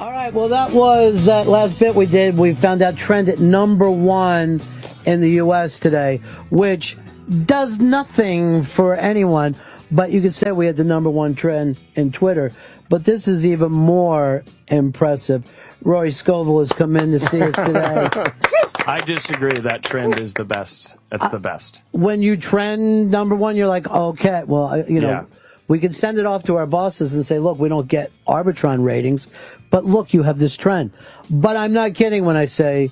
All right, well, that was that last bit we did. We found out trend at #1 in the U.S. today, which does nothing for anyone, but you could say we had the #1 trend in Twitter. But this is even more impressive. Rory Scovel has come in to see us today. I disagree. That trend is the best. That's the best. When you trend #1, you're like, okay, well, Yeah. we can send it off to our bosses and say, look, we don't get Arbitron ratings, but look, you have this trend. But I'm not kidding when I say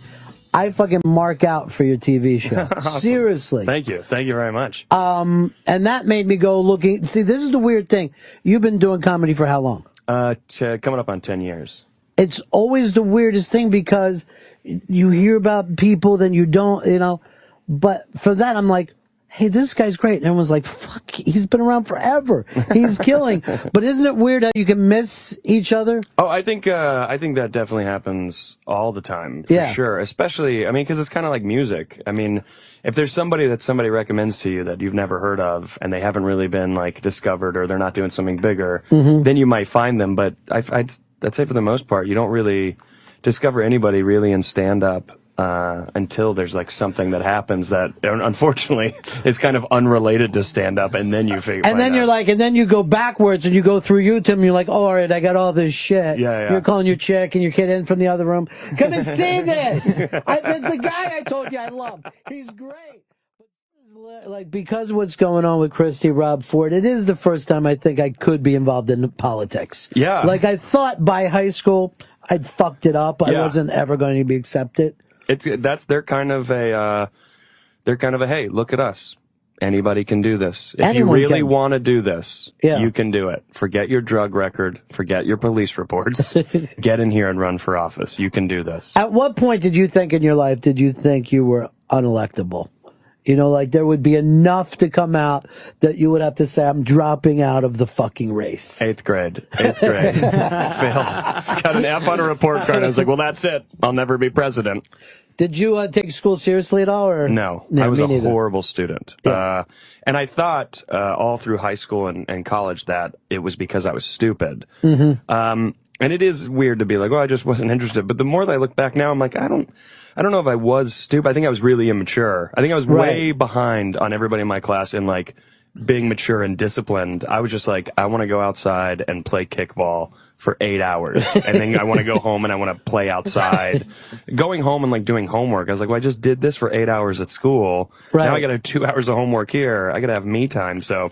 I fucking mark out for your TV show. Awesome. Seriously. Thank you. Thank you very much. And that made me go looking. See, this is the weird thing. You've been doing comedy for how long? Coming up on 10 years. It's always the weirdest thing because you hear about people, then you don't, But for that, I'm like, hey, this guy's great. And everyone's like, fuck, he's been around forever. He's killing. But isn't it weird how you can miss each other? Oh, I think that definitely happens all the time, for sure. Especially, because it's kind of like music. If there's somebody that somebody recommends to you that you've never heard of and they haven't really been like discovered or they're not doing something bigger, then you might find them. But I'd say for the most part, you don't really discover anybody really in stand-up until there's like something that happens that unfortunately is kind of unrelated to stand-up, and then you figure. And then you're like, and then you go backwards and you go through YouTube and you're like, oh, all right, I got all this shit. Yeah. You're calling your chick and your kid in from the other room. Come and see this. The guy I told you I love. He's great. Like, because of what's going on with Christy Rob Ford, it is the first time I think I could be involved in politics. Yeah. Like, I thought by high school I'd fucked it up. I wasn't ever going to be accepted. They're kind of a hey, look at us. Anybody can do this. If Anyone you really can. want to do this, you can do it. Forget your drug record. Forget your police reports. Get in here and run for office. You can do this. At what point did you think in your life, did you think you were unelectable? Like there would be enough to come out that you would have to say, I'm dropping out of the fucking race. Eighth grade. Failed. Got an F on a report card. I was like, well, that's it. I'll never be president. Did you take school seriously at all? Or? No, I was a horrible student. Yeah. And I thought all through high school and college that it was because I was stupid. And it is weird to be like, oh, I just wasn't interested. But the more that I look back now, I'm like, I don't know if I was stupid. I think I was really immature. I think I was way behind on everybody in my class in like being mature and disciplined. I was just like, I want to go outside and play kickball for 8 hours. And then I want to go home and I want to play outside. Going home and like doing homework. I was like, well, I just did this for 8 hours at school. Now I got to have 2 hours of homework here. I got to have me time. So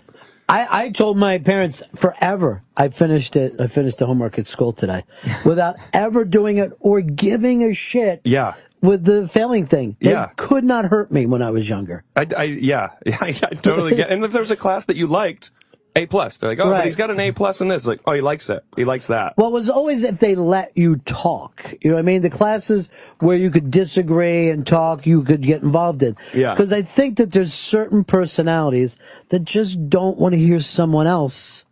I told my parents forever I finished the homework at school today without ever doing it or giving a shit. Yeah. With the failing thing. They could not hurt me when I was younger. I totally get it. And if there was a class that you liked, A+. They're like, oh, but he's got an A+ in this. Like, oh, he likes it. He likes that. Well, it was always if they let you talk. You know what I mean? The classes where you could disagree and talk, you could get involved in. Yeah. Because I think that there's certain personalities that just don't want to hear someone else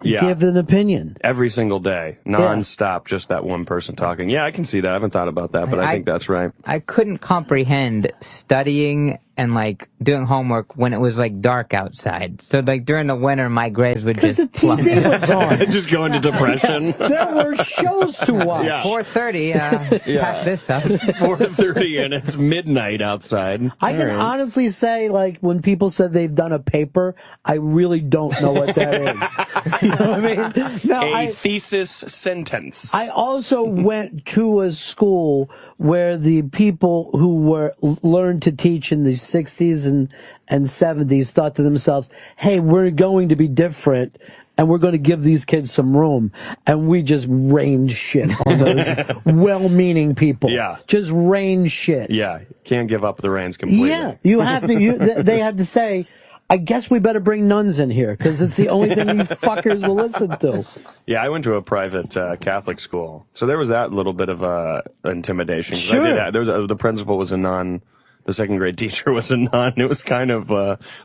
give an opinion. Every single day, nonstop, just that one person talking. Yeah, I can see that. I haven't thought about that, but I think that's right. I couldn't comprehend studying and like doing homework when it was like dark outside. So like during the winter, my grades would just the TV was on. Just go into depression. There were shows to watch. 4:30. Pack this up. It's 4:30 and it's midnight outside. I can honestly say, like, when people said they've done a paper, I really don't know what that is. You know what I mean? No, thesis sentence. I also went to a school where the people who learned to teach in the 60s and 70s thought to themselves, hey, we're going to be different and we're going to give these kids some room. And we just rained shit on those well-meaning people. Yeah. Just rained shit. Yeah. Can't give up the reins completely. Yeah. You have to, they had to say, I guess we better bring nuns in here because it's the only thing these fuckers will listen to. Yeah, I went to a private Catholic school, so there was that little bit of intimidation. Sure. I did that. There was the principal was a nun. The second grade teacher was a nun. It was kind of,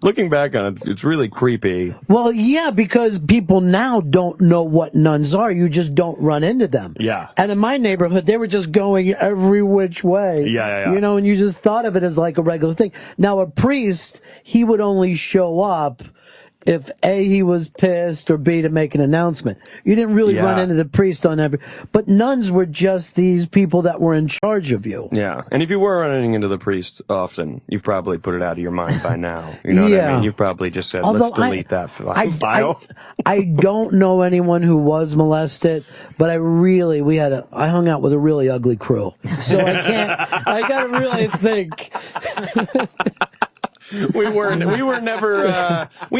looking back on it, it's really creepy. Well, yeah, because people now don't know what nuns are. You just don't run into them. Yeah. And in my neighborhood, they were just going every which way. Yeah. You know, and you just thought of it as like a regular thing. Now, a priest, he would only show up if A, he was pissed, or B, to make an announcement. You didn't really run into the priest on every, but nuns were just these people that were in charge of you. Yeah, and if you were running into the priest often, you've probably put it out of your mind by now. You know what I mean? You've probably just said, let's delete that file. I don't know anyone who was molested, but I hung out with a really ugly crew. So I gotta really think. We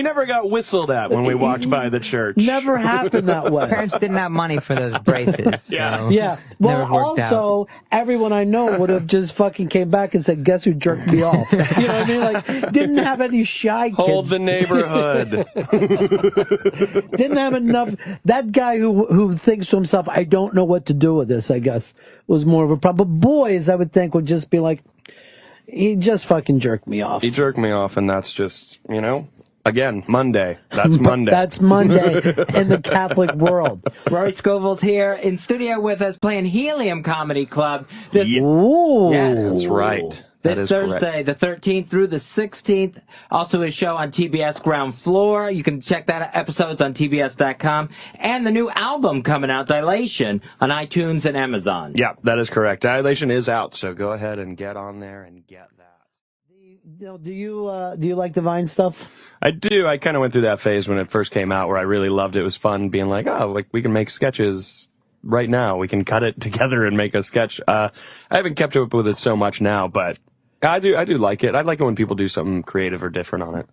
never got whistled at when we walked by the church. Never happened that way. Parents didn't have money for those braces. Yeah. Well, also, everyone I know would have just fucking came back and said, guess who jerked me off? You know what I mean? Like, didn't have any shy kids. Hold the neighborhood. Didn't have enough. That guy who thinks to himself, I don't know what to do with this, I guess, was more of a problem. But boys, I would think, would just be like, he just fucking jerked me off. He jerked me off, and that's just, again, Monday. That's Monday. That's Monday in the Catholic world. Rory Scovel's here in studio with us playing Helium Comedy Club. Ooh. Yes. That's right. This Thursday, the 13th through the 16th. Also his show on TBS Ground Floor. You can check that episodes on TBS.com. And the new album coming out, Dilation, on iTunes and Amazon. Yeah, that is correct. Dilation is out, so go ahead and get on there and get that. Do you like the Vine stuff? I do. I kind of went through that phase when it first came out where I really loved it. It was fun being like, we can make sketches right now. We can cut it together and make a sketch. I haven't kept up with it so much now, but I do like it. I like it when people do something creative or different on it.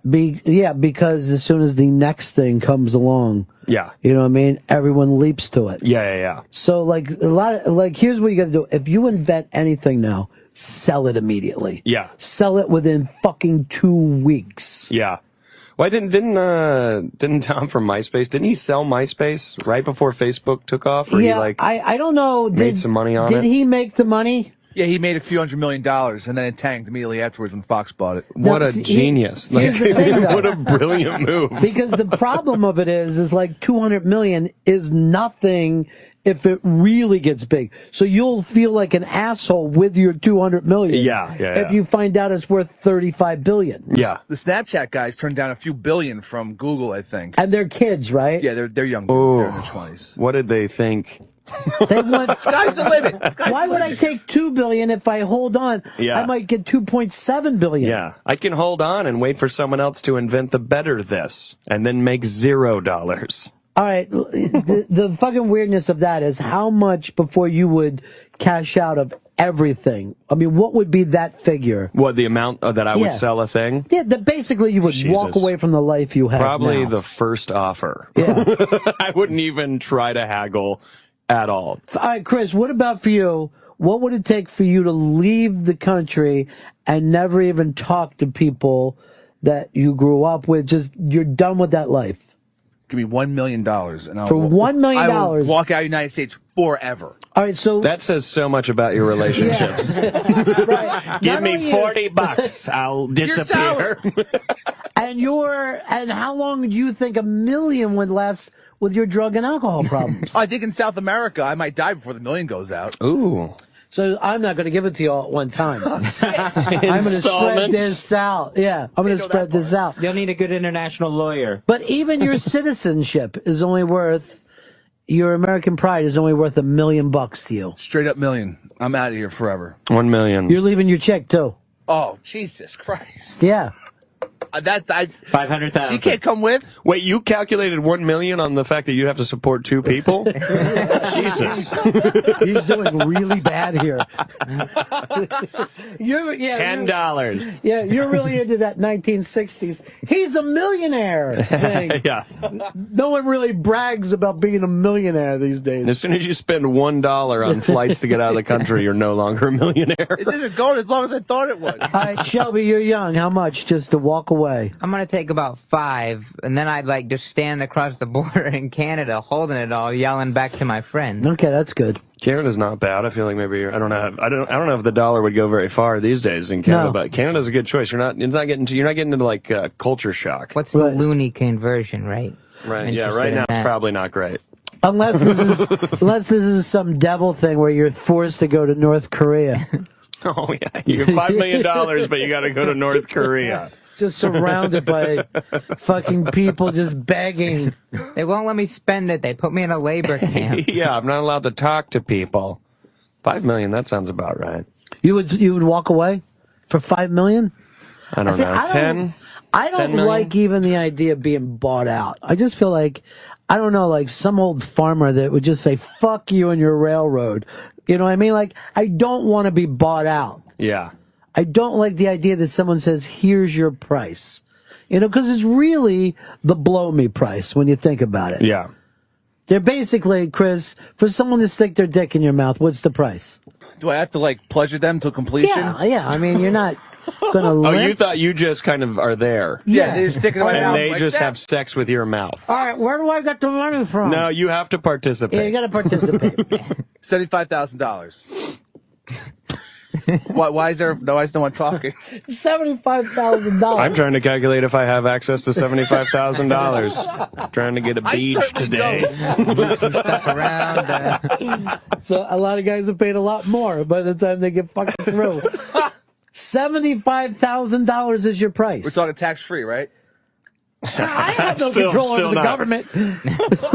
Because as soon as the next thing comes along, you know what I mean, everyone leaps to it. Yeah. So here's what you got to do. If you invent anything now, sell it immediately. Yeah. Sell it within fucking 2 weeks. Yeah. Why didn't Tom from MySpace, didn't he sell MySpace right before Facebook took off? Or I don't know. Made some money on it? Did he make the money? Yeah, he made a few $100 million, and then it tanked immediately afterwards when Fox bought it. What a genius. Here's the thing, what a brilliant move. Because the problem of it is like 200 million is nothing if it really gets big. So you'll feel like an asshole with your 200 million. Yeah. If you find out it's worth 35 billion. Yeah. The Snapchat guys turned down a few billion from Google, I think. And they're kids, right? Yeah, they're young. They're in their 20s. What did they think? They want, sky's the limit. Why would I take 2 billion if I hold on? Yeah. I might get 2.7 billion. Yeah. I can hold on and wait for someone else to invent the better this and then make $0. All right. The fucking weirdness of that is how much before you would cash out of everything? I mean, what would be that figure? What, the amount that I would sell a thing? Yeah, that basically you would walk away from the life you have Probably now. the first offer. Yeah. I wouldn't even try to haggle at all. All right, Chris, what about for you? What would it take for you to leave the country and never even talk to people that you grew up with? Just, you're done with that life. Give me $1 million, and I'll For $1 million, I will walk out of the United States forever. All right, so that says so much about your relationships. Right. Give me $40, I'll disappear. And how long do you think $1 million would last with your drug and alcohol problems? I think in South America, I might die before the $1 million goes out. Ooh. So I'm not going to give it to you all at one time. I'm going to spread this out. Yeah, I'm going to spread this out. You'll need a good international lawyer. But even your citizenship is only worth, your American pride is only worth $1 million to you. Straight up million. I'm out of here forever. 1 million. You're leaving your check too. Oh, Jesus Christ. Yeah. That's 500,000. She can't come with. Wait, you calculated 1 million on the fact that you have to support 2 people? Jesus. He's doing really bad here. $10. Yeah, you're really into that 1960s. He's a millionaire thing. Yeah. No one really brags about being a millionaire these days. As soon as you spend $1 on flights to get out of the country, you're no longer a millionaire. It isn't going as long as I thought it would. All right, Shelby, you're young. How much just to walk away? I'm going to take about 5, and then I'd just stand across the border in Canada holding it all, yelling back to my friends. Okay, that's good. Canada's not bad. I feel like maybe I don't know if the dollar would go very far these days in Canada, but Canada's a good choice. You're not getting into culture shock. What's the loony conversion rate? Right. Yeah. Right now it's probably not great. Unless this is some devil thing where you're forced to go to North Korea. Oh yeah, you get $5 million, but you got to go to North Korea. just surrounded by fucking people just begging. They won't let me spend it. They put me in a labor camp. Yeah, I'm not allowed to talk to people. $5 million, that sounds about right. You would walk away for $5 million? I don't know. 10? I don't like even the idea of being bought out. I just feel like, I don't know, like some old farmer that would just say, fuck you and your railroad. You know what I mean? Like, I don't want to be bought out. Yeah. I don't like the idea that someone says, here's your price. You know, because it's really the blow me price when you think about it. Yeah. They're basically, Chris, for someone to stick their dick in your mouth, what's the price? Do I have to, like, pleasure them to completion? Yeah. I mean, you're not going to Oh, you thought you just kind of are there. Yeah, they just stick it in my mouth. And they like just that. have sex with your mouth. All right, where do I get the money from? No, you have to participate. Yeah, you got to participate. $75,000. Why is no one talking? $75,000. I'm trying to calculate if I have access to $75,000. Trying to get a beach today. Stuck around. So a lot of guys have paid a lot more by the time they get fucking through. $75,000 is your price. We're talking tax-free, right? I have no control over the government.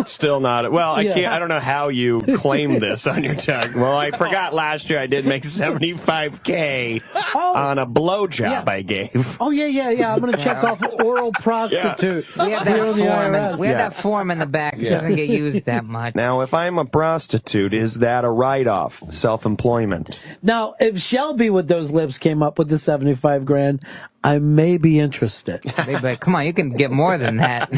Still not. Well, I Yeah. can't. I don't know how you claim this on your check. Well, I forgot last year I did make $75K on a blowjob I gave. Oh, yeah. I'm going to check off oral prostitute. We have Here in the that form. IRS. We have that form in the back. It doesn't get used that much. Now, if I'm a prostitute, is that a write-off? Self-employment? Now, if Shelby with those lips came up with the 75 grand, I may be interested. But come on, you can get more than that.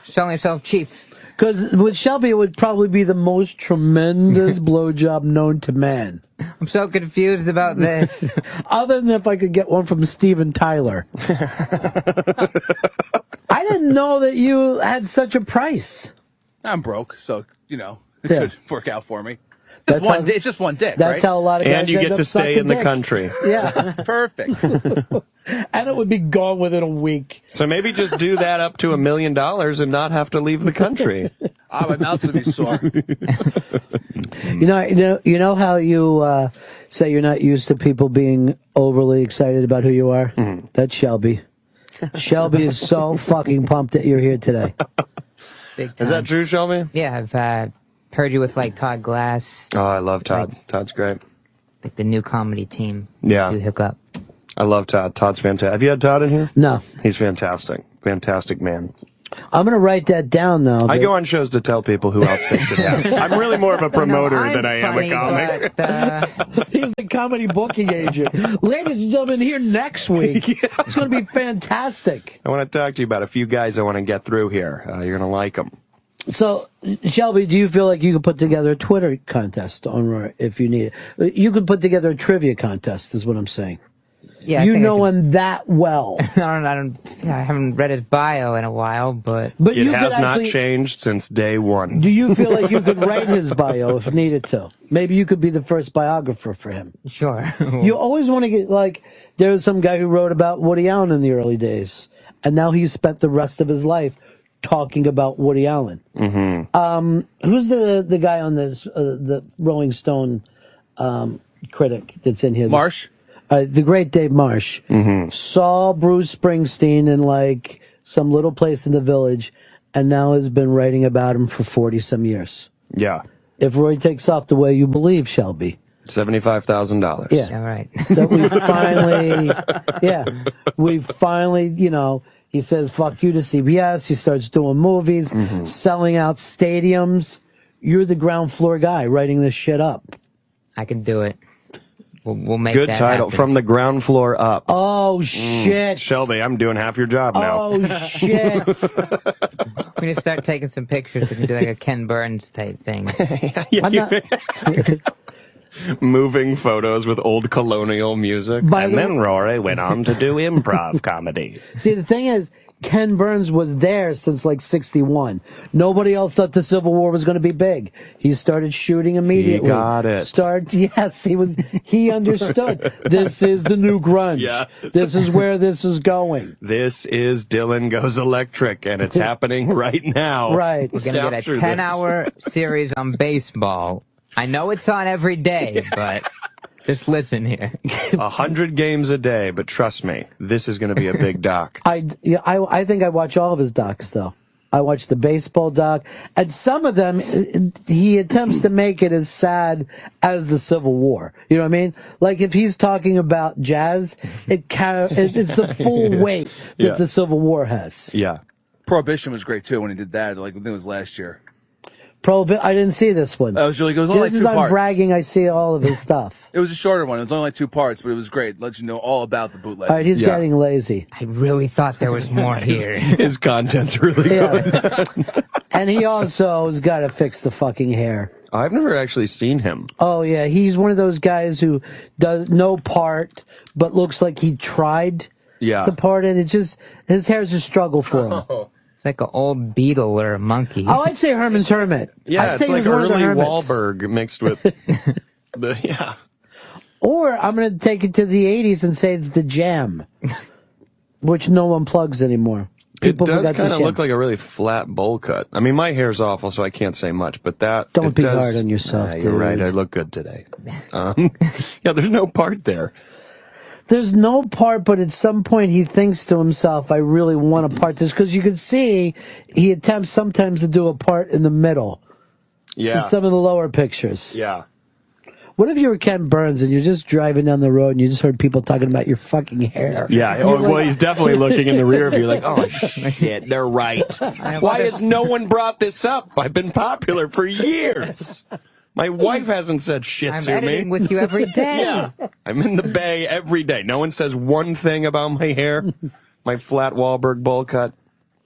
Selling yourself cheap. Because with Shelby, it would probably be the most tremendous blowjob known to man. I'm so confused about this. Other than if I could get one from Steven Tyler. I didn't know that you had such a price. I'm broke, so, it Yeah. could work out for me. That's how- It's just one dick, That's right? how a lot of guys And you end get up to stay sucking in the dick. country. Yeah. Perfect. And it would be gone within a week. So maybe just do that up to $1 million and not have to leave the country. My mouth's going to be sore. You know how you say you're not used to people being overly excited about who you are? Mm-hmm. That's Shelby. Shelby is so fucking pumped that you're here today. Big time. Is that true, Shelby? Yeah, I've heard you with like Todd Glass, Oh, I love Todd. Todd's great. like the new comedy team. Yeah. You hook up. I love Todd. Todd's fantastic. Have you had Todd in here? No. He's fantastic. Fantastic man. I'm going to write that down, though. I go on shows to tell people who else they should have. I'm really more of a promoter than I am a comic. But, He's the comedy booking agent. Ladies and gentlemen, here next week. It's going to be fantastic. I want to talk to you about a few guys I want to get through here. You're going to like them. So, Shelby, do you feel like you could put together a Twitter contest on Rory if you need it? You could put together a trivia contest, is what I'm saying. yeah, I You think know him that well. I haven't read his bio in a while, but But It you has could not actually, changed since day one. do you feel like you could write his bio if needed to? Maybe you could be the first biographer for him. sure. You always want to get, like, there was some guy who wrote about Woody Allen in the early days, and now he's spent the rest of his life talking about Woody Allen. Mm-hmm. Who's the guy on this, the Rolling Stone critic that's in here? Marsh? The great Dave Marsh saw Bruce Springsteen in, like, some little place in the Village, and now has been writing about him for 40-some years. Yeah. If Roy takes off the way you believe, Shelby. $75,000. Yeah. All right. That we finally, he says, fuck you to CBS. He starts doing movies, selling out stadiums. You're the ground floor guy writing this shit up. I can do it. We'll make Good that title. happen. From the ground floor up. Oh, shit. Shelby, I'm doing half your job now. Oh, shit. We need to start taking some pictures. We can do like a Ken Burns type thing. I'm not, Moving photos with old colonial music. By And the then Rory went on to do improv comedy. see, the thing is, Ken Burns was there since like 61. Nobody else thought the Civil War was going to be big. He started shooting immediately. He got it. Yes, he understood. This is the new grunge. Yes. This is where this is going. This is Dylan Goes Electric, and it's happening right now. Right. We're gonna get Capture a this. 10-hour series on baseball. I know it's on every day, but Just listen here. 100 games a day, but trust me, this is going to be a big doc. I think I watch all of his docs, though. I watch the baseball doc, and some of them, he attempts to make it as sad as the Civil War. You know what I mean? Like, if he's talking about jazz, it's the full weight that the Civil War has. Yeah. Prohibition was great, too, when he did that. Like, I think it was last year. I didn't see this one. That was really good. It was only like 2 I'm parts. bragging, I see all of his stuff. It was a shorter one. It was only like 2 parts, but it was great. It let you know all about the bootleg. All right, he's getting lazy. I really thought there was more here. His content's really good. And he also has got to fix the fucking hair. I've never actually seen him. Oh, yeah. He's one of those guys who does no part, but looks like he tried to part it. It's just, his hair's a struggle for him. It's like an old beetle or a monkey. Oh, I'd say Herman's Hermit. Yeah, I'd it's say like he was one of the early hermits. Wahlberg mixed with the, Or I'm going to take it to the 80s and say it's the Jam, which no one plugs anymore. People it does forgot kind the of Jam. look like a really flat bowl cut. I mean, my hair's awful, so I can't say much, but that... Don't be hard on yourself, You're dude. right, I look good today. Yeah, there's no part there. There's no part, but at some point he thinks to himself, I really want to part this, because you can see he attempts sometimes to do a part in the middle. Yeah. In some of the lower pictures. Yeah. What if you were Ken Burns and you're just driving down the road and you just heard people talking about your fucking hair? Yeah, well, he's definitely looking in the rear view like, oh, shit, they're right. Why has no one brought this up? I've been popular for years. My wife hasn't said shit I'm to me. editing with you every day. Yeah, I'm in the Bay every day. No one says one thing about my hair, my flat Wahlberg bowl cut.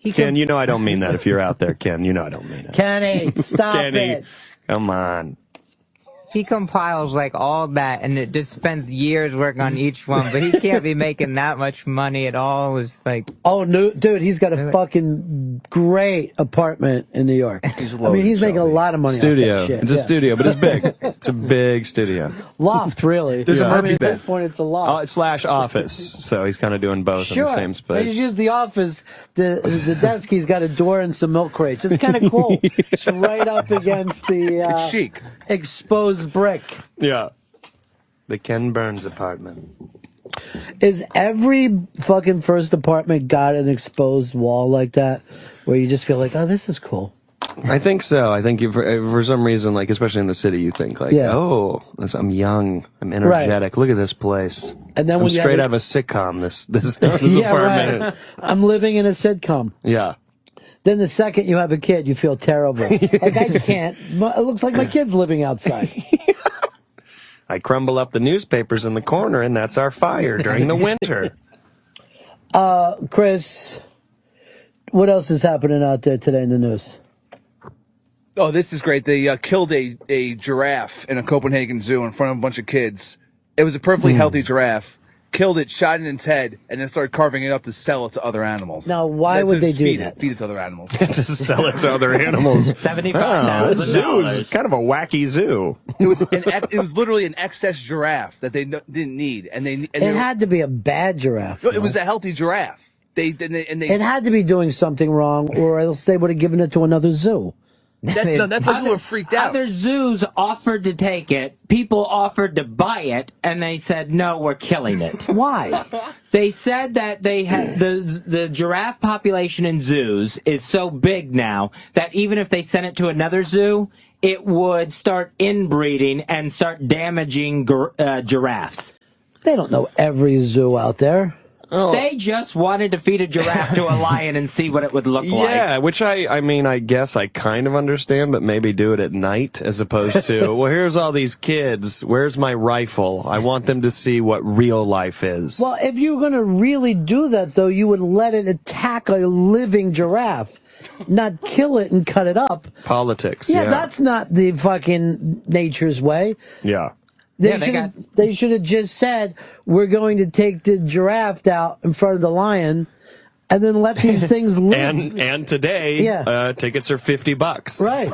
Ken, you know I don't mean that. If you're out there, Ken, you know I don't mean it. Kenny, stop it. Come on. He compiles like all that, and it just spends years working on each one, but he can't be making that much money at all. It's like, oh no, dude, he's got a fucking great apartment in New York. He's making a lot of money. Studio. Off that shit. It's a studio, but it's big. It's a big studio. Loft, really. There's a Murphy at bed. this point, it's a loft. / office. So he's kind of doing both in the same space. He's used the office. The desk, he's got a door and some milk crates. It's kind of cool. It's right up against the It's chic. exposed brick. Yeah. The Ken Burns apartment. Is every fucking first apartment got an exposed wall like that, where you just feel like, oh, this is cool? I think so. I think for some reason, like, especially in the city, you think like, oh, I'm young, I'm energetic. Right. Look at this place. And then I'm straight out of a sitcom. This apartment. Right. I'm living in a sitcom. Yeah. Then the second you have a kid, you feel terrible. Like, I can't. It looks like my kid's living outside. I crumble up the newspapers in the corner, and that's our fire during the winter. Chris, what else is happening out there today in the news? Oh, this is great. They killed a giraffe in a Copenhagen zoo in front of a bunch of kids. It was a perfectly healthy giraffe. Killed it, shot it in its head, and then started carving it up to sell it to other animals. Now, why would they do that? Feed it to other animals. To sell it to other animals. $75,000. This zoo is kind of a wacky zoo. It was literally an excess giraffe that they didn't need, it had to be a bad giraffe. No, it was a healthy giraffe. It had to be doing something wrong, or else they would have given it to another zoo. That's why you were freaked out. Other zoos offered to take it. People offered to buy it, and they said, no, we're killing it. Why? They said that they had the giraffe population in zoos is so big now that even if they sent it to another zoo, it would start inbreeding and start damaging giraffes. They don't know every zoo out there. Oh. They just wanted to feed a giraffe to a lion and see what it would look like. Yeah, which I mean, I guess I kind of understand, but maybe do it at night as opposed to, well, here's all these kids. Where's my rifle? I want them to see what real life is. Well, if you were going to really do that, though, you would let it attack a living giraffe, not kill it and cut it up. Politics, yeah. That's not the fucking nature's way. Yeah. They should have just said, we're going to take the giraffe out in front of the lion and then let these things live. And today, tickets are $50. Right.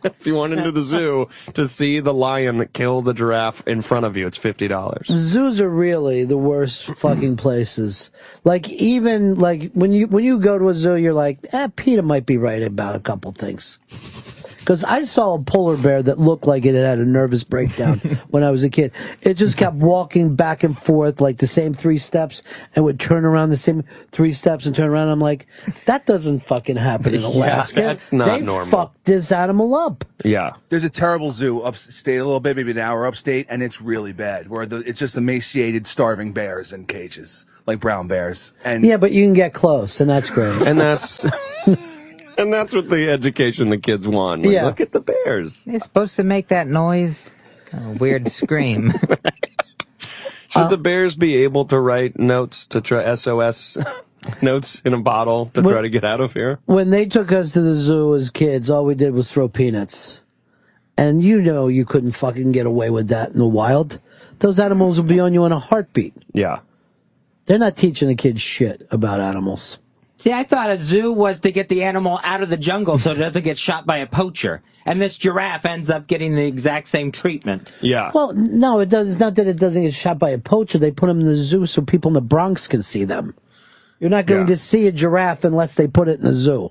If you went into the zoo to see the lion kill the giraffe in front of you, it's $50. Zoos are really the worst fucking places. Like, even, like, when you go to a zoo, you're like, PETA might be right about a couple things. Because I saw a polar bear that looked like it had a nervous breakdown when I was a kid. It just kept walking back and forth like the same 3 steps and would turn around the same 3 steps and turn around. I'm like, that doesn't fucking happen in Alaska. Yeah, that's not normal. They fucked this animal up. Yeah. There's a terrible zoo upstate a little bit, maybe an hour upstate, and it's really bad, where it's just emaciated, starving bears in cages, like brown bears. And yeah, but you can get close, and that's great. And that's... And that's what the education the kids want. Like, Yeah. Look at the bears. They're supposed to make that noise. A weird scream. Should the bears be able to write notes to try SOS notes in a bottle to try to get out of here? When they took us to the zoo as kids, all we did was throw peanuts. And you know you couldn't fucking get away with that in the wild. Those animals would be on you in a heartbeat. Yeah. They're not teaching the kids shit about animals. See, I thought a zoo was to get the animal out of the jungle so it doesn't get shot by a poacher. And this giraffe ends up getting the exact same treatment. Yeah. Well, no, it does. It's not that it doesn't get shot by a poacher. They put them in the zoo so people in the Bronx can see them. You're not going to see a giraffe unless they put it in a zoo.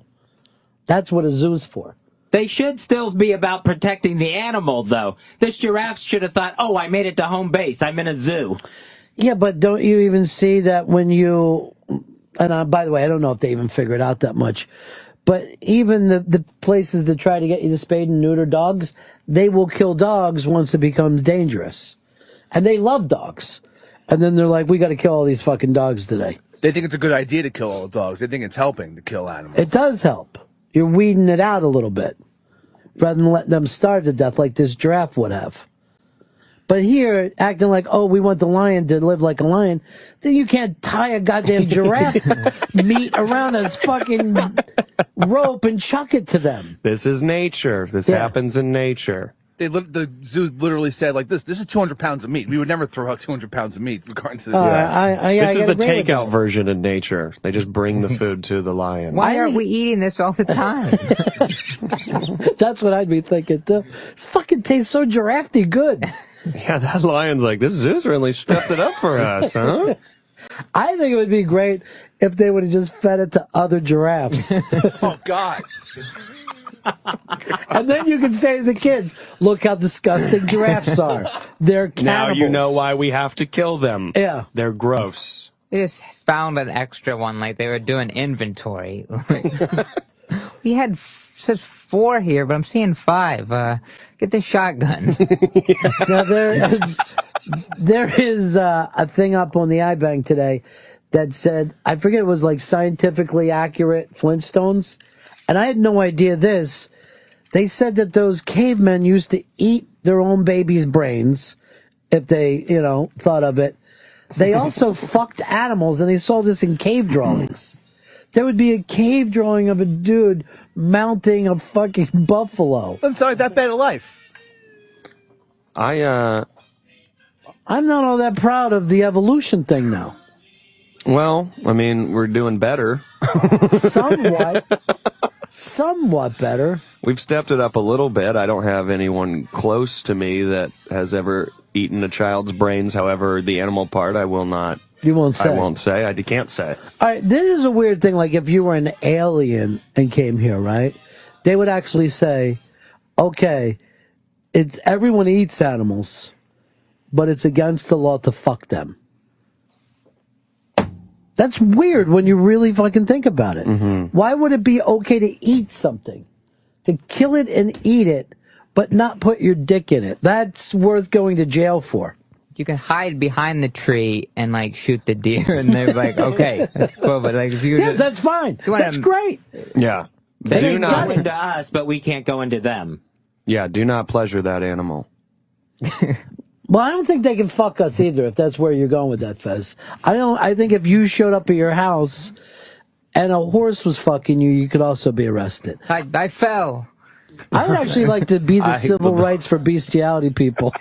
That's what a zoo's for. They should still be about protecting the animal, though. This giraffe should have thought, oh, I made it to home base. I'm in a zoo. Yeah, but don't you even see that when you... And by the way, I don't know if they even figure it out that much. But even the places that try to get you to spay and neuter dogs, they will kill dogs once it becomes dangerous. And they love dogs. And then they're like, we got to kill all these fucking dogs today. they think it's a good idea to kill all the dogs. They think it's helping to kill animals. It does help. You're weeding it out a little bit, rather than letting them starve to death like this giraffe would have. But here, acting like, oh, we want the lion to live like a lion, then you can't tie a goddamn giraffe meat around a fucking rope and chuck it to them. This is nature. This happens in nature. The zoo literally said, like, this is 200 pounds of meat. We would never throw out 200 pounds of meat, according to the This is the takeout version of nature. They just bring the food to the lion. Why aren't we eating this all the time? That's what I'd be thinking, too. This fucking tastes so giraffe-y good. Yeah, that lion's like, this zoo's really stepped it up for us, huh? I think it would be great if they would have just fed it to other giraffes. Oh, God. And then you can say to the kids, look how disgusting giraffes are. They're cannibals. Now you know why we have to kill them. Yeah. They're gross. They just found an extra one, like they were doing inventory. We had says 4 here, but I'm seeing 5. Get the shotgun. Now there is a thing up on the iBank today that said, I forget, it was like scientifically accurate Flintstones. And I had no idea this. They said that those cavemen used to eat their own babies' brains, if they, thought of it. They also fucked animals, and they saw this in cave drawings. There would be a cave drawing of a dude mounting a fucking buffalo. Doesn't sound like that bad of life. I'm not all that proud of the evolution thing now. Well, I mean, we're doing better. Somewhat better. We've stepped it up a little bit. I don't have anyone close to me that has ever eaten a child's brains. However, the animal part, I will not. You won't say. I won't say. I can't say. All right, this is a weird thing. Like, if you were an alien and came here, right? They would actually say, okay, everyone eats animals, but it's against the law to fuck them. That's weird when you really fucking think about it. Mm-hmm. Why would it be okay to eat something? To kill it and eat it, but not put your dick in it? That's worth going to jail for. You can hide behind the tree and, like, shoot the deer, and they're like, okay, that's cool, but, like, if you yes, that's fine. That's great. Yeah. They can go into us, but we can't go into them. Yeah, do not pleasure that animal. Well, I don't think they can fuck us either, if that's where you're going with that, Fez. I think if you showed up at your house and a horse was fucking you, you could also be arrested. I fell. I would actually like to be the civil rights for bestiality people.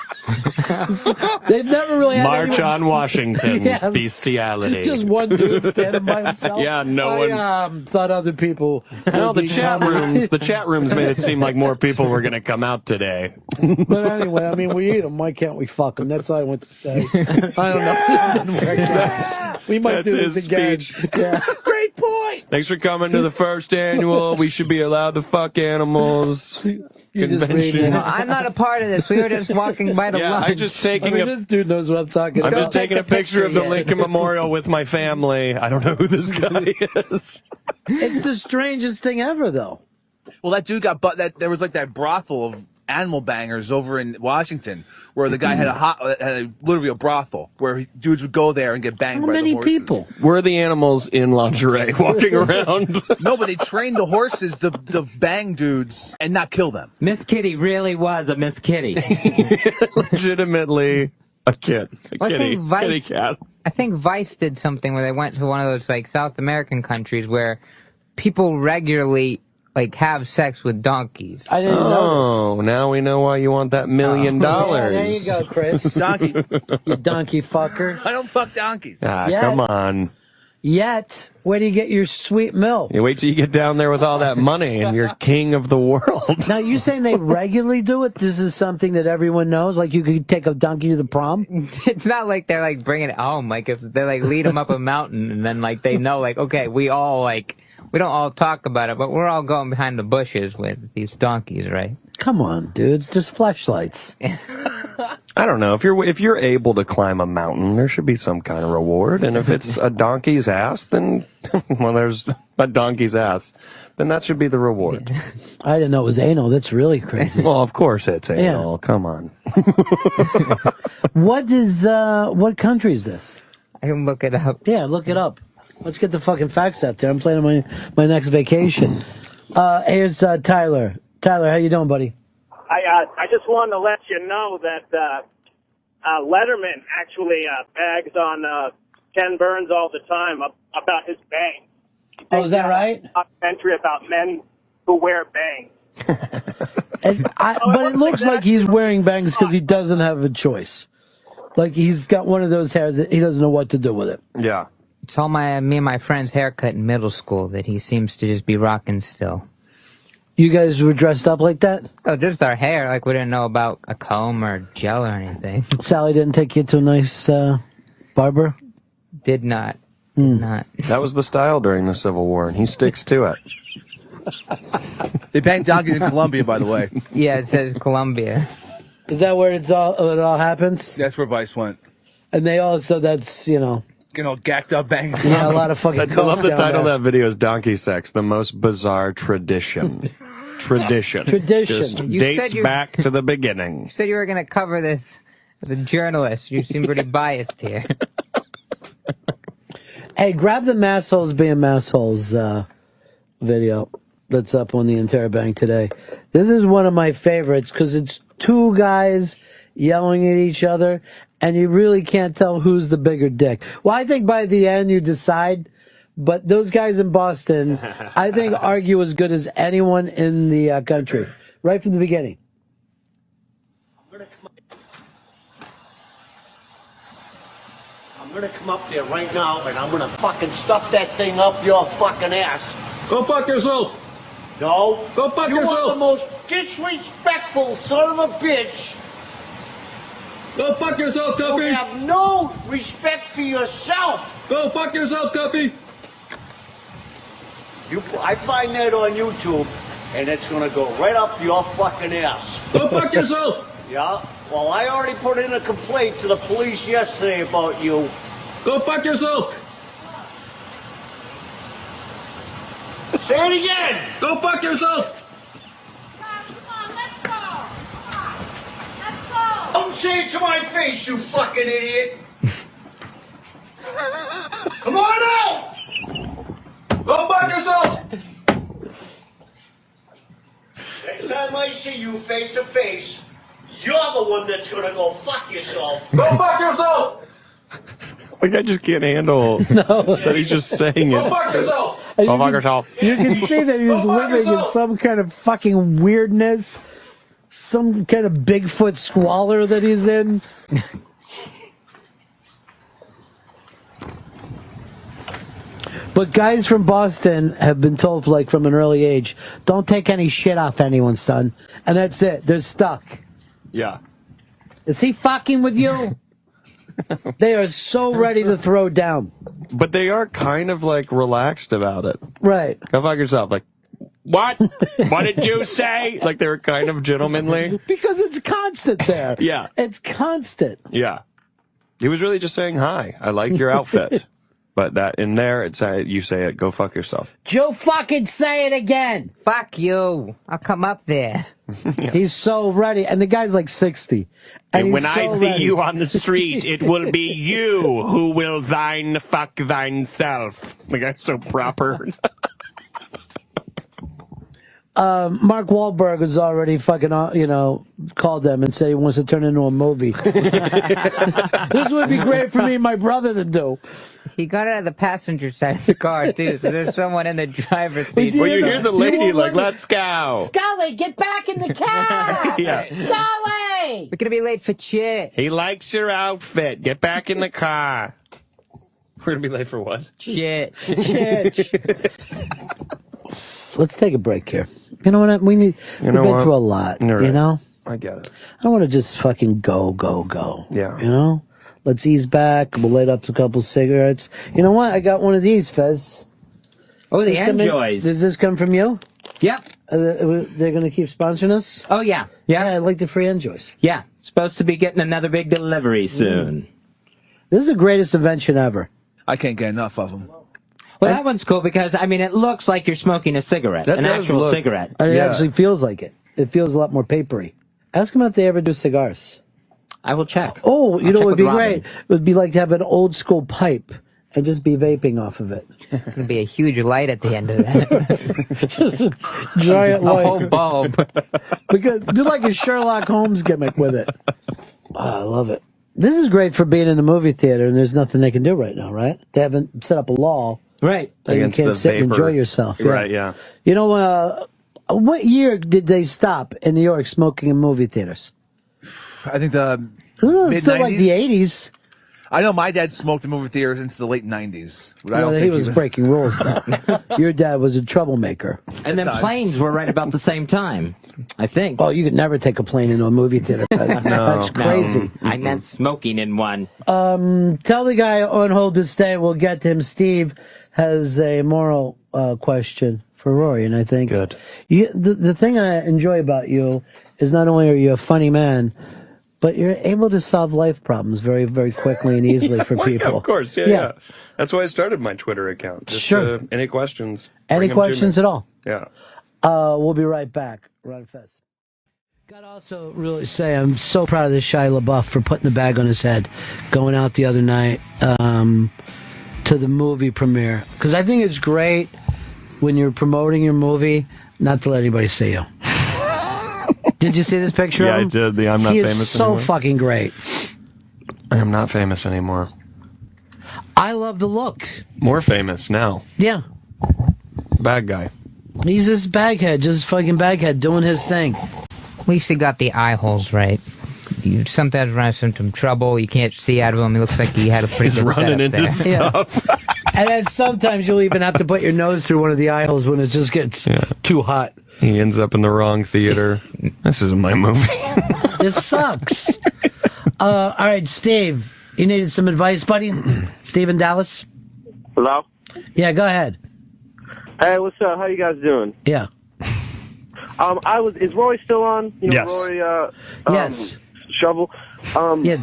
They've never really had March on Washington, yes. Bestiality. Just one dude standing by himself. Yeah, no one. I thought other people. No, the chat rooms made it seem like more people were going to come out today. But anyway, I mean, we eat them. Why can't we fuck them? That's all I want to say. I don't know. This didn't work out. We might do this again. Speech. Yeah. Great Great point. Thanks for coming to the first annual. We should be allowed to fuck animals. Convention. No, I'm not a part of this. We were just walking by the lunch. I'm just taking this dude knows what I'm talking about. I'm just taking a picture of the yet. Lincoln Memorial with my family. I don't know who this guy is. It's the strangest thing ever, though. Well, that dude got there was like that brothel of animal bangers over in Washington, where the guy had literally a brothel where dudes would go there and get banged How by many the horses. people? Were the animals in lingerie walking around? No, but they trained the horses to bang dudes and not kill them. Miss Kitty really was a Miss Kitty. Legitimately a kid. Kitty cat. I think Vice did something where they went to one of those like South American countries where people regularly like have sex with donkeys. I didn't Oh, now we know why you want that $1 million. Yeah, there you go, Chris. Donkey. You donkey fucker. I don't fuck donkeys. Yeah. Come on. Yet, where do you get your sweet milk? You wait till you get down there with all that money and you're king of the world. Now, you saying they regularly do it? This is something that everyone knows? Like, you could take a donkey to the prom? It's not like they're like bringing it home. Like if they like lead them up a mountain and then like they know like okay we don't all talk about it, but we're all going behind the bushes with these donkeys, right? Come on, dudes. There's flashlights. I don't know. If you're able to climb a mountain, there should be some kind of reward. And if it's a donkey's ass, then well, there's a donkey's ass. Then that should be the reward. I didn't know it was anal. That's really crazy. Well, of course it's anal. Yeah. Come on. What country is this? I can look it up. Yeah, look it up. Let's get the fucking facts out there. I'm planning my next vacation. Here's Tyler. Tyler, how you doing, buddy? I just wanted to let you know that Letterman actually bags on Ken Burns all the time about his bangs. Oh, is that right? A documentary about men who wear bangs. But it looks like he's wearing bangs because he doesn't have a choice. Like he's got one of those hairs that he doesn't know what to do with it. Yeah. It's all me and my friend's haircut in middle school that he seems to just be rocking still. You guys were dressed up like that? Oh, just our hair. Like we didn't know about a comb or gel or anything. Sally didn't take you to a nice barber? Did not. Did not. That was the style during the Civil War, and he sticks to it. They bang donkeys in Colombia, by the way. Yeah, it says Colombia. Is that where it all happens? That's where Vice went. And they also, that's, Gacked up banging. a lot of fucking I love the coke down title of there. that video is Donkey Sex, the most bizarre tradition. Tradition. Just You dates said back to the beginning. You said you were going to cover this as a journalist. You seem pretty biased here. Hey, grab the Massholes being Massholes video that's up on the Interbank today. This is one of my favorites because it's two guys yelling at each other, and you really can't tell who's the bigger dick. Well, I think by the end you decide, but those guys in Boston, I think, argue as good as anyone in the country, right from the beginning. I'm gonna come up there right now and I'm gonna fucking stuff that thing up your fucking ass. Go fuck yourself! No. Go fuck you yourself. are the most disrespectful son of a bitch. Go fuck yourself, You Guppy! have no respect for yourself. Go fuck yourself, Guppy! I find that on YouTube and it's gonna go right up your fucking ass. Go fuck yourself! Yeah? Well, I already put in a complaint to the police yesterday about you. Go fuck yourself! Say it again! Go fuck yourself! Don't say it to my face, you fucking idiot! Come on out! Go fuck yourself! Next time I see you face to face, you're the one that's gonna go fuck yourself. Go fuck yourself! Like I just can't handle that he's just saying it. Go fuck yourself! Go fuck yourself. You can see that he's Go fuck living in yourself. some kind of fucking weirdness, some kind of Bigfoot squalor that he's in. But guys from Boston have been told, like, from an early age, don't take any shit off anyone, son. And that's it. They're stuck. Yeah. Is he fucking with you? They are so ready to throw down. But they are kind of like relaxed about it. Right. Go fuck yourself. Like, what? What did you say? Like they were kind of gentlemanly. Because it's constant there. Yeah. It's constant. Yeah. He was really just saying hi. I like your outfit. But that in there, you say it, go fuck yourself. Joe, fucking say it again. Fuck you. I'll come up there. Yeah. He's so ready. And the guy's like 60. And when I see you on the street, it will be you who will thine fuck thine self. The guy's so proper. Mark Wahlberg has already fucking, called them and said he wants to turn into a movie. This would be great for me and my brother to do. He got out of the passenger side of the car, too, so there's someone in the driver's seat. Well, you hear the lady like, let's go. Scully, get back in the car! Yeah. Scully! We're gonna be late for chit. He likes your outfit. Get back in the car. We're gonna be late for what? Shit. Let's take a break here. You know what? We've been through a lot, Right. you know? I get it. I don't want to just fucking go. Yeah. You know? Let's ease back. We'll light up a couple cigarettes. You know what? I got one of these, Fez. Oh, the Enjoys. Does this come from you? Yep. They're going to keep sponsoring us? Oh, yeah. Yeah, I like the free Enjoys. Yeah. Supposed to be getting another big delivery soon. This is the greatest invention ever. I can't get enough of them. Well, that one's cool because, I mean, it looks like you're smoking a cigarette, an actual cigarette. And it actually feels like it. It feels a lot more papery. Ask them if they ever do cigars. I will check. Oh, you know what would be Robin. great? It would be like to have an old school pipe and just be vaping off of it. There's gonna be a huge light at the end of that. Just a giant A light. whole bulb. Because do like a Sherlock Holmes gimmick with it. Oh, I love it. This is great for being in a movie theater, and there's nothing they can do right now, right? They haven't set up a law. Right. That you can't sit and enjoy yourself. Yeah. Right, yeah. You know, what year did they stop in New York smoking in movie theaters? I think the It's still mid-90s. like the 80s. I know my dad smoked in movie theaters into the late 90s. But I Well, don't he think was breaking rules, though. Your dad was a troublemaker. And then planes were right about the same time, I think. Oh, you could never take a plane into a movie theater. That's crazy. I meant smoking in one. Tell the guy on hold to stay. We'll get to him. Steve has a moral question for Rory, and I think Good. The thing I enjoy about you is not only are you a funny man, but you're able to solve life problems very, very quickly and easily for Well, people. yeah, of course, yeah. That's why I started my Twitter account. Just, Sure. Any questions? Any bring 'em to questions me. at all? Yeah. We'll be right back. Ron Fest. Gotta also really say I'm so proud of this Shia LaBeouf for putting the bag on his head, going out the other night to the movie premiere. Because I think it's great when you're promoting your movie not to let anybody see you. Did you see this picture Yeah, of him? I did. The I'm not he famous is so anymore. fucking great. I am not famous anymore. I love the look. More famous now. Yeah. Bad guy. He's this baghead, just fucking baghead doing his thing. At least he got the eye holes right. You sometimes run into some trouble. You can't see out of him. He looks like he had a pretty He's good running setup into there. stuff. And then sometimes you'll even have to put your nose through one of the eye holes when it just gets too hot. He ends up in the wrong theater. This isn't my movie. It sucks. All right, Steve, you needed some advice, buddy? Steve in Dallas? Hello? Yeah, go ahead. Hey, what's up? How you guys doing? Yeah. Is Rory still on? You know, Yes. Rory, Yes. Shovel. Yeah.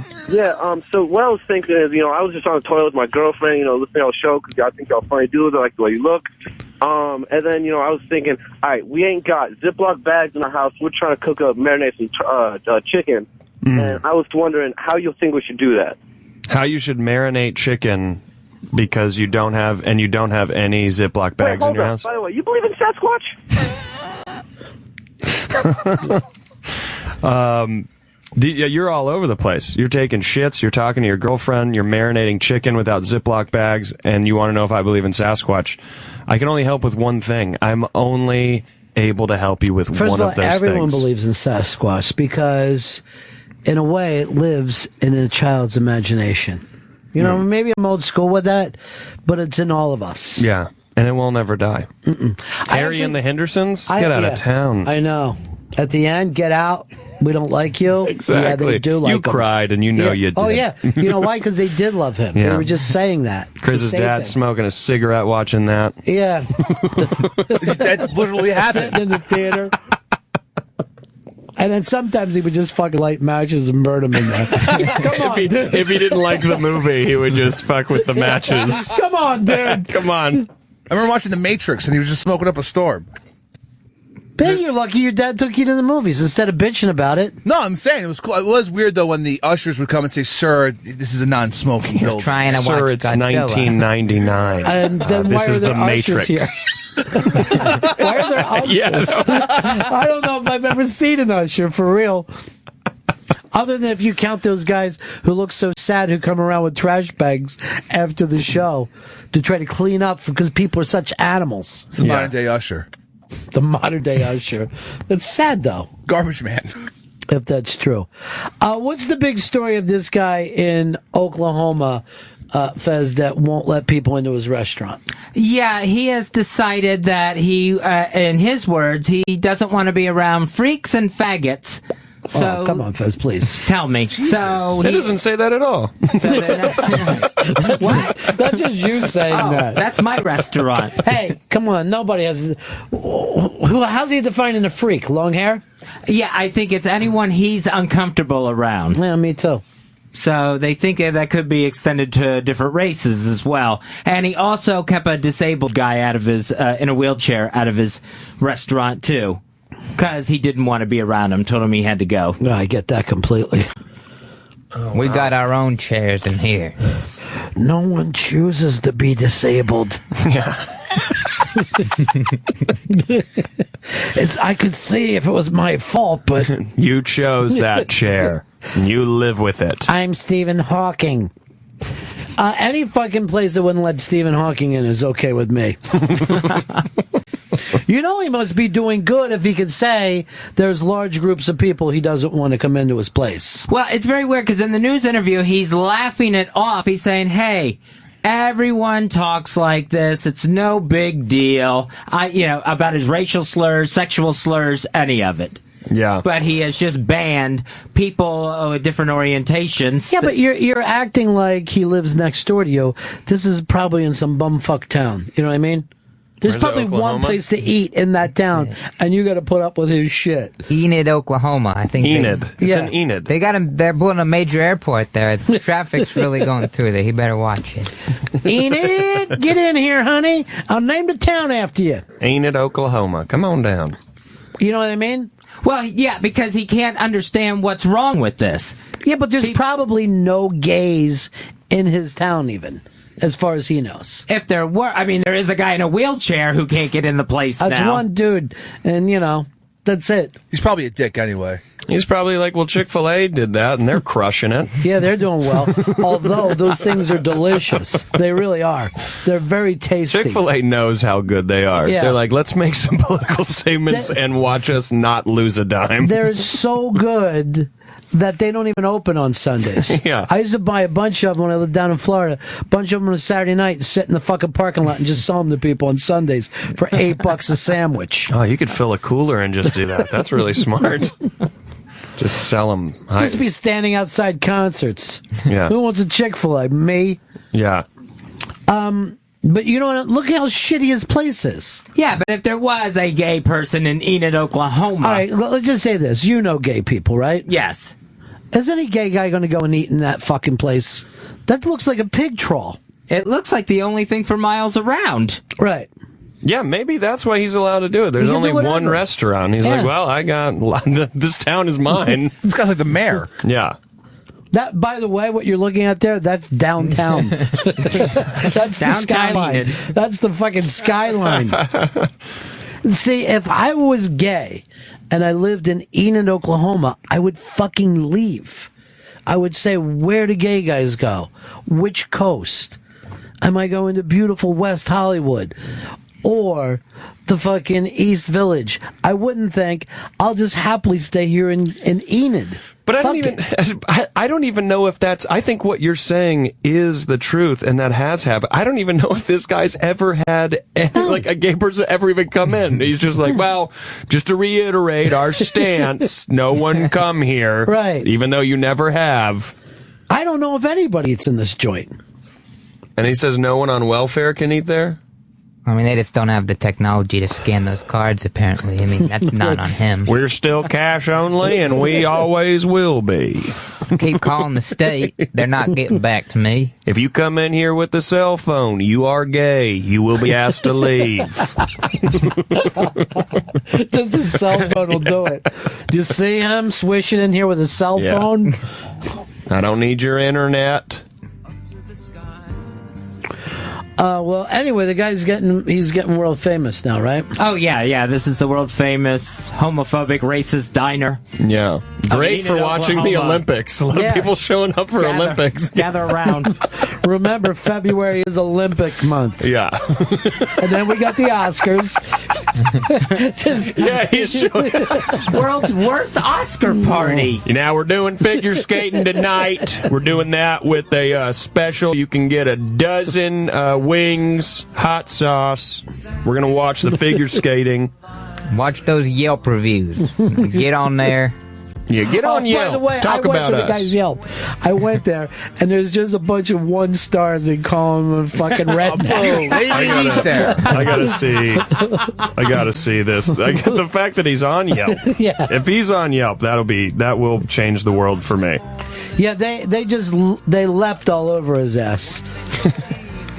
So what I was thinking is, I was just on the toilet with my girlfriend, listening to our show because I think y'all funny dudes. I like the way you look. And then, I was thinking, all right, we ain't got Ziploc bags in our house. We're trying to cook up, marinate some chicken. And I was wondering how you think we should do that. How you should marinate chicken because you don't have any Ziploc bags in your house? By the way, you believe in Sasquatch? You're all over the place. You're taking shits, you're talking to your girlfriend, you're marinating chicken without Ziploc bags, and you want to know if I believe in Sasquatch. I can only help with one thing. I'm only able to help you with First one of all, of those everyone things. believes in Sasquatch because, in a way, it lives in a child's imagination. Maybe I'm old school with that, but it's in all of us. Yeah, and it will never die. Harry and the Hendersons? Get out of town. I know. At the end, get out. We don't like you. Exactly. Yeah, they do like you him. cried, and you know you did. Oh, yeah. You know why? Because they did love him. Yeah. They were just saying that. Chris's dad smoking a cigarette watching that. Yeah. That literally happened. Sitting in the theater. And then sometimes he would just fucking light matches and burn them in there. Come on, dude. If he didn't like the movie, he would just fuck with the matches. Come on, dude. Come on. I remember watching The Matrix, and he was just smoking up a storm. Ben, you're lucky your dad took you to the movies instead of bitching about it. No, I'm saying it was cool. It was weird though when the ushers would come and say, "Sir, this is a non-smoking building." Trying to Sir, watch it's Godzilla. 1999. And then This why is are there the ushers Matrix. here? Why are there ushers? Yes. I don't know if I've ever seen an usher for real. Other than if you count those guys who look so sad who come around with trash bags after the show to try to clean up because people are such animals. It's the modern day usher. The modern day usher. That's sad though. Garbage man. If that's true. What's the big story of this guy in Oklahoma, Fez, that won't let people into his restaurant? Yeah, he has decided that he, in his words, he doesn't want to be around freaks and faggots. So, come on, Fez, please. Tell me. So It doesn't say that at all. What? That's just you saying that. That's my restaurant. Hey, come on. Nobody has... How's he defining a freak? Long hair? Yeah, I think it's anyone he's uncomfortable around. Yeah, me too. So they think that could be extended to different races as well. And he also kept a disabled guy out of his, in a wheelchair out of his restaurant too. Because he didn't want to be around him, told him he had to go. No, I get that completely. We got our own chairs in here. No one chooses to be disabled. Yeah. I could see if it was my fault, but... You chose that chair. And you live with it. I'm Stephen Hawking. Any fucking place that wouldn't let Stephen Hawking in is okay with me. You know he must be doing good if he could say there's large groups of people he doesn't want to come into his place. Well, it's very weird because in the news interview, he's laughing it off. He's saying, hey, everyone talks like this. It's no big deal. About his racial slurs, sexual slurs, any of it. Yeah. But he has just banned people with different orientations. Yeah, but you're acting like he lives next door to you. This is probably in some bumfuck town. You know what I mean? There's Where's it, probably one Oklahoma? place to eat in that town, and you got to put up with his shit. Enid, Oklahoma. I think. Enid. It's an Enid. They got him. They're building a major airport there. The traffic's really going through there. He better watch it. Enid, get in here, honey. I'll name the town after you. Enid, Oklahoma. Come on down. You know what I mean? Well, yeah, because he can't understand what's wrong with this. Yeah, but there's probably no gays in his town even, as far as he knows. If there were, there is a guy in a wheelchair who can't get in the place That's now. one dude, and that's it. He's probably a dick anyway. He's probably like, well, Chick-Fil-A did that, and they're crushing it. Yeah, they're doing well. Although those things are delicious. They really are. They're very tasty. Chick-fil-A knows how good they are. Yeah. They're like, let's make some political statements and watch us not lose a dime. They're so good that they don't even open on Sundays. Yeah. I used to buy a bunch of them when I lived down in Florida. A bunch of them on a Saturday night and sit in the fucking parking lot and just sell them to people on Sundays for $8 a sandwich. Oh, you could fill a cooler and just do that. That's really smart. Just sell them. Just be standing outside concerts. Yeah. Who wants a Chick-fil-A? Me? Yeah. But you know what? Look how shitty his place is. Yeah, but if there was a gay person in Enid, Oklahoma. All right, let's just say this. You know gay people, right? Yes. Is any gay guy going to go and eat in that fucking place? That looks like a pig troll. It looks like the only thing for miles around. Right. Yeah, maybe that's why he's allowed to do it. There's He can only do whatever. one restaurant. He's like, well, I got this town is mine. This guy's like the mayor. Yeah. That, by the way, what you're looking at there, that's downtown. That's the Downtown skyline. Enid. That's the fucking skyline. See, if I was gay and I lived in Enid, Oklahoma, I would fucking leave. I would say, where do gay guys go? Which coast? Am I going to beautiful West Hollywood? Or the fucking East Village? I wouldn't think, I'll just happily stay here in Enid. But I don't even know if that's, I think what you're saying is the truth and that has happened. I don't even know if this guy's ever had, like, a gay person ever even come in. He's just like, well, just to reiterate our stance, no one come here. Right. Even though you never have. I don't know if anybody eats in this joint. And he says no one on welfare can eat there? I mean, they just don't have the technology to scan those cards, apparently. I mean, that's not on him. We're still cash only, and we always will be. Keep calling the state. They're not getting back to me. If you come in here with the cell phone, you are gay. You will be asked to leave. Just the cell phone will do it. Just see him swishing in here with a cell phone. I don't need your internet. Well, anyway, the guy's getting world famous now, right? Oh, yeah. This is the world famous homophobic racist diner. Yeah. Great for watching the Olympics. A lot of people showing up for Olympics. Gather around. Remember, February is Olympic month. Yeah. And then we got the Oscars. He's showing world's worst Oscar party. Now we're doing figure skating tonight. We're doing that with a special. You can get a dozen wings, hot sauce. We're going to watch the figure skating. Watch those Yelp reviews. Get on there. Yeah, get on Yelp. By the way, Talk I went about to the us. guy's Yelp. I went there, and there's just a bunch of 1 stars and call him a fucking redneck. I gotta see this. The fact that he's on Yelp. Yeah. If he's on Yelp, that will change the world for me. Yeah, they leapt all over his ass.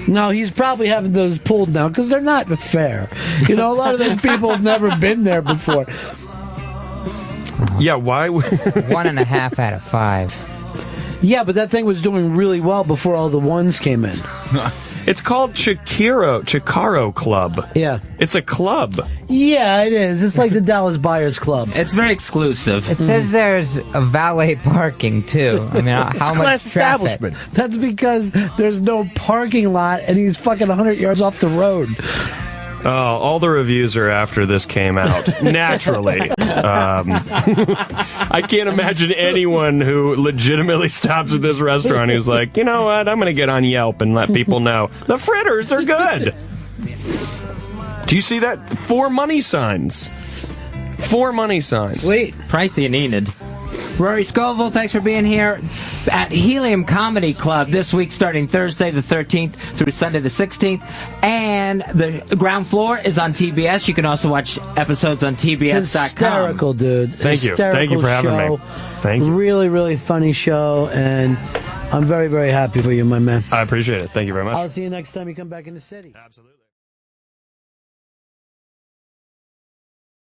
No, he's probably having those pulled now because they're not fair. A lot of those people have never been there before. Yeah, why? 1.5 out of 5. Yeah, but that thing was doing really well before all the ones came in. It's called Chikaro Club. Yeah. It's a club. Yeah, it is. It's like the Dallas Buyers Club. It's very exclusive. It says there's a valet parking, too. I mean, how much traffic? That's because there's no parking lot, and he's fucking 100 yards off the road. Oh, all the reviews are after this came out. Naturally. I can't imagine anyone who legitimately stops at this restaurant who's like, you know what, I'm going to get on Yelp and let people know. The fritters are good. Do you see that? 4 money signs. 4 money signs. Sweet. Pricey and Enid. Rory Scovel, thanks for being here at Helium Comedy Club this week, starting Thursday the 13th through Sunday the 16th. And the ground floor is on TBS. You can also watch episodes on TBS.com. Hysterical, dude. Thank you. Thank you for having me. Thank you. Really, really funny show, and I'm very, very happy for you, my man. I appreciate it. Thank you very much. I'll see you next time you come back in the city. Absolutely.